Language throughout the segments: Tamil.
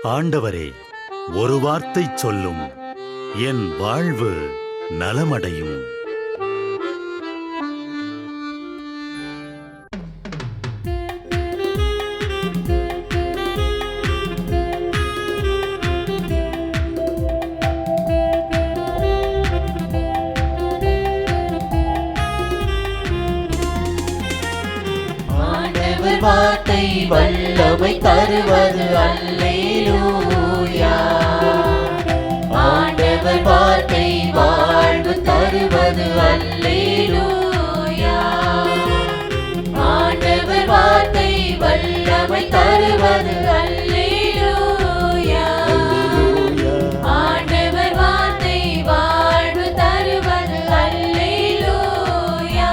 ஆண்டவரே, ஒரு வார்த்தை சொல்லும், என் வாழ்வு நலமடையும். வார்த்தை வல்லமை தருவது அல்லேலூயா. ஆண்டவர் வார்த்தை வாழ்வு தருவது அல்லேலூயா. ஆண்டவர் வார்த்தை வல்லமை தருவது அல்லேலூயா. ஆண்டவர் வார்த்தை வாழ்வு தருவது அல்லேலூயா.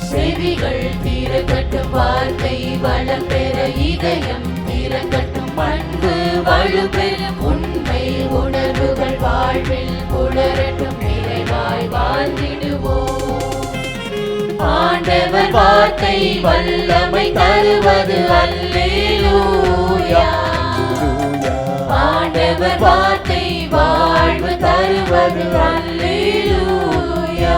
செவிகள் திறக்கட்டும், வார்த்தை வளம் பெற இதயம் திறக்கட்டும், அன்பு வலுப்பெறும், உண்மை உணர்வுகள் வாழ்வில் புலரட்டும், நிறைவாய் வாழ்ந்திடுவோம். ஆண்டவர் வார்த்தை வல்லமை தருவது அல்லேலூயா. ஆண்டவர் வார்த்தை வாழ்வு தருவது அல்லேலூயா.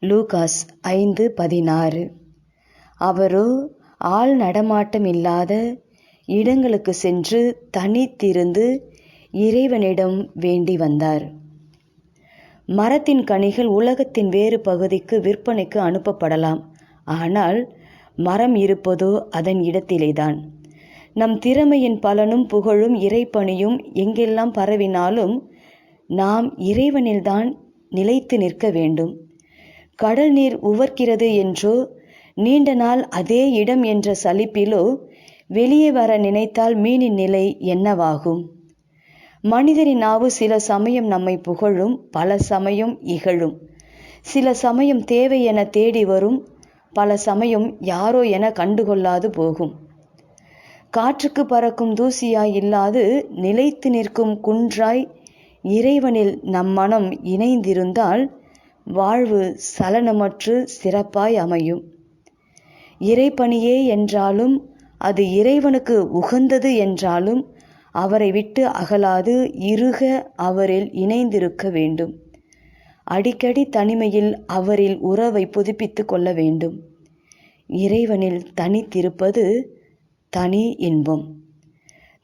லூகாஸ் 5:16. அவரோ ஆள் நடமாட்டம் இல்லாத இடங்களுக்கு சென்று தனித்திருந்து இறைவனிடம் வேண்டி வந்தார். மரத்தின் கனிகள் உலகத்தின் வேறு பகுதிக்கு விற்பனைக்கு அனுப்பப்படலாம், ஆனால் மரம் இருப்பதோ அதன் இடத்திலேதான். நம் திறமையின் பலனும் புகழும் இறைப்பணியும் எங்கெல்லாம் பரவினாலும் நாம் இறைவனில்தான் நிலைத்து நிற்க வேண்டும். கடல் நீர் உவர்க்கிறது என்றோ, நீண்ட நாள் அதே இடம் என்ற சலிப்பிலோ வெளியே வர நினைத்தால் மீனின் நிலை என்னவாகும்? மனிதரின் நாவு சில சமயம் நம்மை புகழும், பல சமயம் இகழும். சில சமயம் தேவை என தேடி வரும், பல சமயம் யாரோ என கண்டுகொள்ளாது போகும். காற்றுக்கு பறக்கும் தூசியாய் இல்லாது நிலைத்து நிற்கும் குன்றாய் இறைவனில் நம் மனம் இணைந்திருந்தால் வாழ்வு சலனமற்று சிறப்பாய் அமையும். இறைப்பணியே என்றாலும், அது இறைவனுக்கு உகந்தது என்றாலும் அவரை விட்டு அகலாது இறுக அவரில் இணைந்திருக்க வேண்டும். அடிக்கடி தனிமையில் அவரில் உறவை புதுப்பித்து கொள்ள வேண்டும். இறைவனில் தனித்திருப்பது தனி இன்பம்.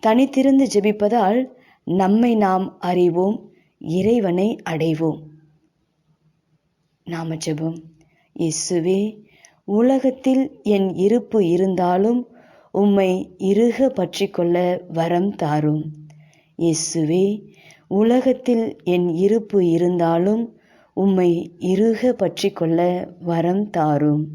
தனித்திருந்து ஜெபிப்பதால் நம்மை நாம் அறிவோம், இறைவனை அடைவோம். நாம ஜெபம். இயேசுவே, உலகத்தில் என் இருப்பு இருந்தாலும் உம்மை இறுக பற்றி கொள்ள வரம் தாரும். இயேசுவே, உலகத்தில் என் இருப்பு இருந்தாலும் உம்மை இறுக பற்றி கொள்ள வரம் தாரும்.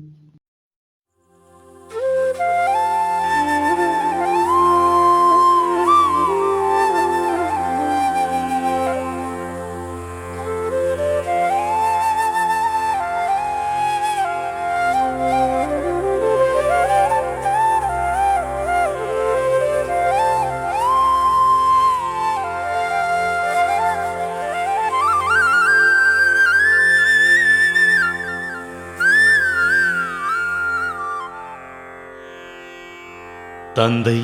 தந்தை,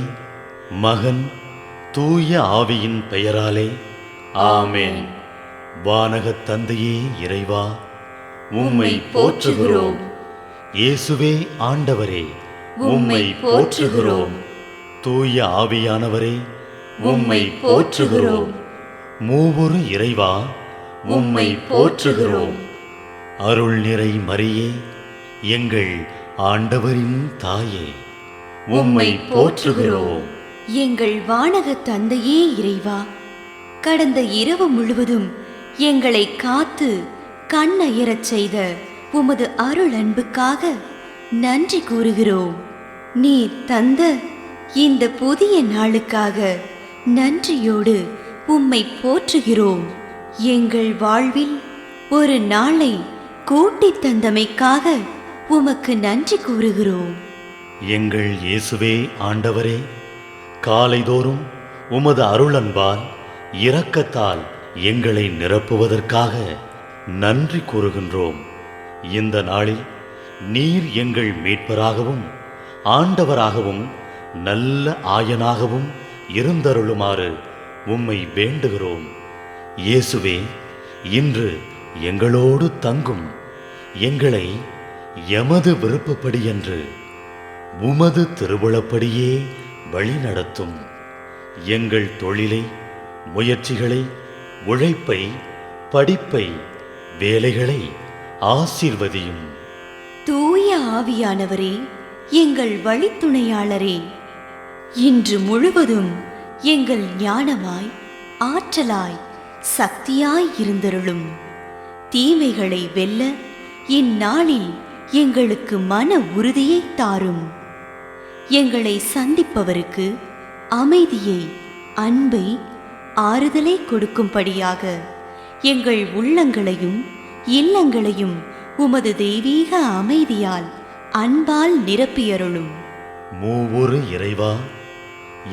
மகன், தூய ஆவியின் பெயராலே ஆமென். வானகத் தந்தையே இறைவா, உம்மை போற்றுகிறோம். இயேசுவே ஆண்டவரே, உம்மை போற்றுகிறோம். தூய ஆவியானவரே, உம்மை போற்றுகிறோம். மூவொரு இறைவா, உம்மை போற்றுகிறோம். அருள் நிறை மரியே, எங்கள் ஆண்டவரின் தாயே, உம்மை போற்றுகிறோம். எங்கள் வானக தந்தையே இறைவா, கடந்த இரவு முழுவதும் எங்களை காத்து கண்ணயரச் செய்த உமது அருள் அன்புக்காக நன்றி கூறுகிறோம். நீர் தந்த இந்த புதிய நாளுக்காக நன்றியோடு உம்மை போற்றுகிறோம். எங்கள் வாழ்வில் ஒரு நாளை கூட்டித் தந்தமைக்காக உமக்கு நன்றி கூறுகிறோம். எங்கள் இயேசுவே ஆண்டவரே, காலைதோறும் உமது அருளன்பால் இரக்கத்தால் எங்களை நிரப்புவதற்காக நன்றி கூறுகின்றோம். இந்த நாளில் நீர் எங்கள் மீட்பராகவும் ஆண்டவராகவும் நல்ல ஆயனாகவும் இருந்தருளுமாறு உம்மை வேண்டுகிறோம். இயேசுவே, இன்று எங்களோடு தங்கும். எங்களை எமது விருப்பப்படியன்று உமது திருவுளப்படியே வழிநடத்தும். எங்கள் தொழிலை, முயற்சிகளை, உழைப்பை, படிப்பை, வேலைகளை ஆசீர்வதியும். தூய ஆவியானவரே, எங்கள் வழித்துணையாளரே, இன்று முழுவதும் எங்கள் ஞானமாய், ஆற்றலாய், சக்தியாய் இருந்தருளும். தீமைகளை வெல்ல இந்நாளில் எங்களுக்கு மன உறுதியை தாரும். எங்களை சந்திப்பவருக்கு அமைதியை, அன்பை, ஆறுதலை கொடுக்கும்படியாக எங்கள் உள்ளங்களையும் இல்லங்களையும் உமது தெய்வீக அமைதியால், அன்பால் நிரப்பியருளும். மூவொரு இறைவா,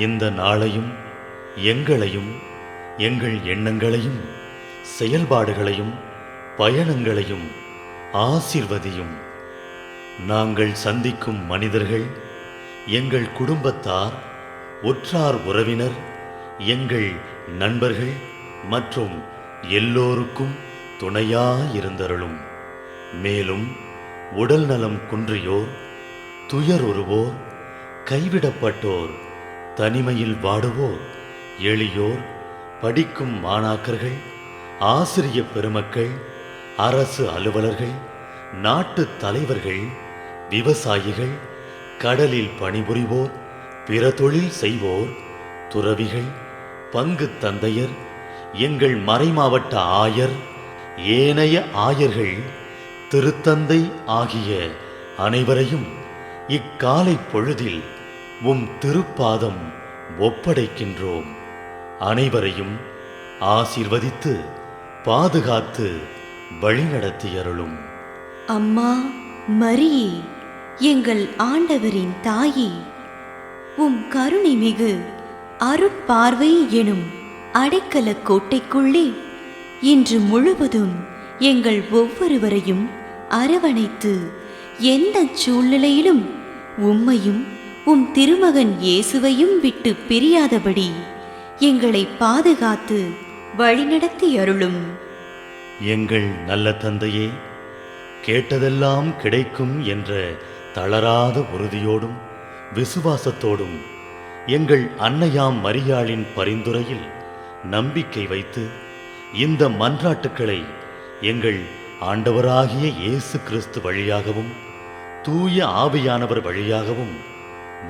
இந்த நாளையும் எங்களையும், எங்கள் எண்ணங்களையும், செயல்பாடுகளையும், பயணங்களையும் ஆசீர்வதியும். நாங்கள் சந்திக்கும் மனிதர்கள், எங்கள் குடும்பத்தார், உற்றார் உறவினர், எங்கள் நண்பர்கள் மற்றும் எல்லோருக்கும் துணையாயிருந்தருளும். மேலும் உடல் நலம் குன்றியோர், துயருறுவோர், கைவிடப்பட்டோர், தனிமையில் வாடுவோர், எளியோர், படிக்கும் மாணாக்கர்கள், ஆசிரிய பெருமக்கள், அரசு அலுவலர்கள், நாட்டு தலைவர்கள், விவசாயிகள், கடலில் பணிபுரிவோர், பிற தொழில் செய்வோர், துறவிகள், பங்கு தந்தையர், எங்கள் மறைமாவட்ட ஆயர், ஏனைய ஆயர்கள், திருத்தந்தை ஆகிய அனைவரையும் இக்காலை பொழுதில் உம் திருப்பாதம் ஒப்படைக்கின்றோம். அனைவரையும் ஆசீர்வதித்து பாதுகாத்து வழிநடத்தியருளும். அம்மா மரியே, எங்கள் ஆண்டவரின் தாயே, உம் கருணை மிகு அருட்பார்வை எனும் அடைக்கல கோட்டைக்குள்ளே இன்று முழுவதும் எங்கள் ஒவ்வொருவரையும் அரவணைத்து எந்த சூழ்நிலையிலும் உம்மையும் உம் திருமகன் இயேசுவையும் விட்டு பிரியாதபடி எங்களை பாதுகாத்து வழிநடத்தி அருளும். எங்கள் நல்ல தந்தையே, கேட்டதெல்லாம் கிடைக்கும் என்ற தளராத உறுதியோடும் விசுவாசத்தோடும் எங்கள் அன்னையாம் மரியாளின் பரிந்துரையில் நம்பிக்கை வைத்து இந்த மன்றாட்டுக்களை எங்கள் ஆண்டவராகிய இயேசு கிறிஸ்து வழியாகவும் தூய ஆவியானவர் வழியாகவும்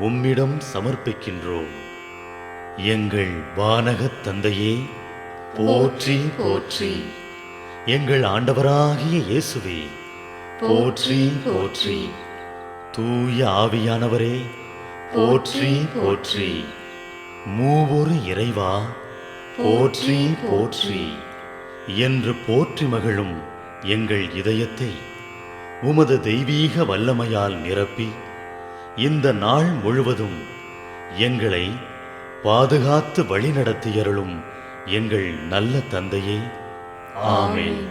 உம்மிடம் சமர்ப்பிக்கின்றோம். எங்கள் வானகத் தந்தையே, போற்றி போற்றி. எங்கள் ஆண்டவராகிய இயேசுவே, போற்றி போற்றி. தூய ஆவியானவரே, போற்றி போற்றி. மூவொரு இறைவா, போற்றி போற்றி என்று போற்றி மகிழும் எங்கள் இதயத்தை உமது தெய்வீக வல்லமையால் நிரப்பி இந்த நாள் முழுவதும் எங்களை பாதுகாத்து வழிநடத்தியருளும் எங்கள் நல்ல தந்தையே, ஆமென்.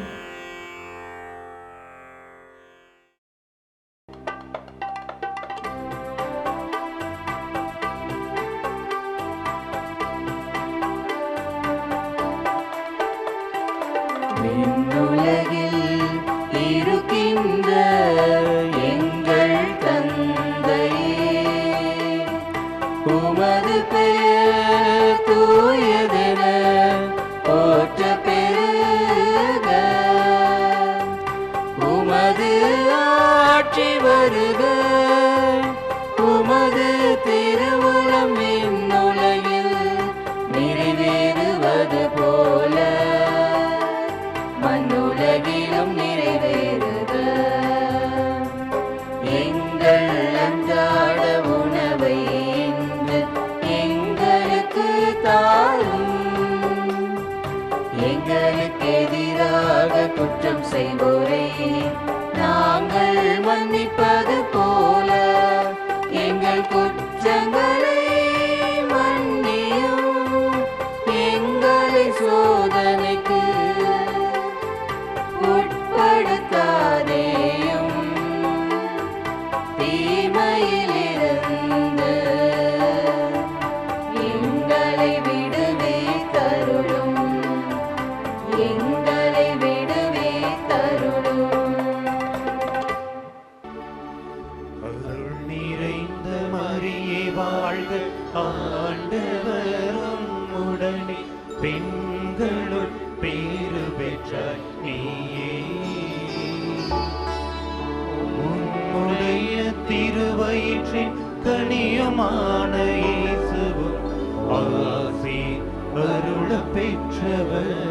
விண்ணுலகில் இருக்கின்ற எங்கள் தந்தையே, உமது பெயர் தூயதென போற்றப் பெறுக. உமது ஆட்சி வருக. உமது திருவுளம் விண்ணுலகில் நிறைவேறுவது போல மண்ணுலகிலும் நிறைவேறுக. எங்கள் அன்றாட உணவை இன்று எங்களுக்கு தாரும். எங்களுக்கு எதிராக குற்றம் செய்வோரை நாங்கள் மன்னிப்பது போல எங்கள் குற்றங்களை மன்னியும். எங்களை சோதனைக்கு உட்படுத்தாதேயும், தீமையிலிருந்து அருள் நிறைந்த மரியே வாழ்க, ஆண்டவரும் உடனே பெண்களுள் பேறு பெற்றாய் நீயே. உம்முடைய திருவயிற்றின் கனியுமான இயேசுவும் ஆசி அருள பெற்றவர்.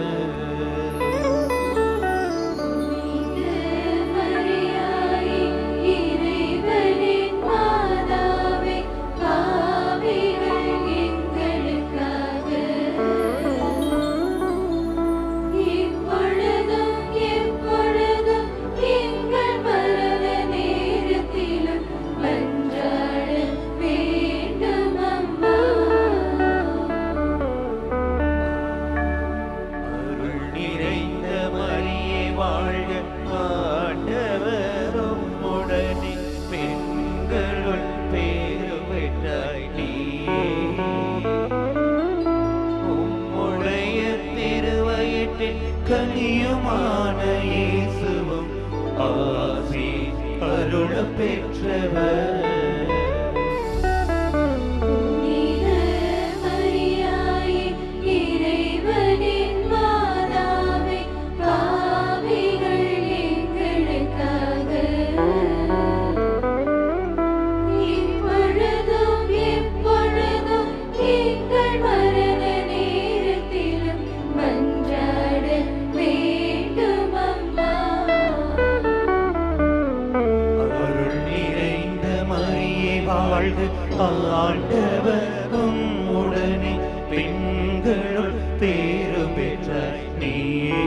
கனியுமான இயேசுவும் ஆசி அருள பெற்றவர். வாழ்க, ஆண்டவரும் உடனே பெண்களுள் பேறு பெற்றாய் நீயே.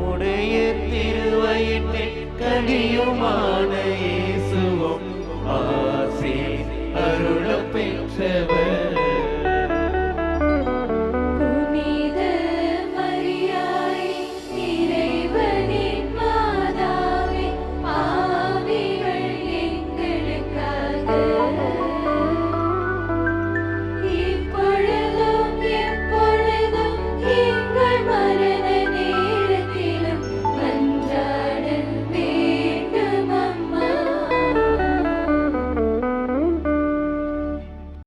உடைய திருவயிற்றின் கனியுமான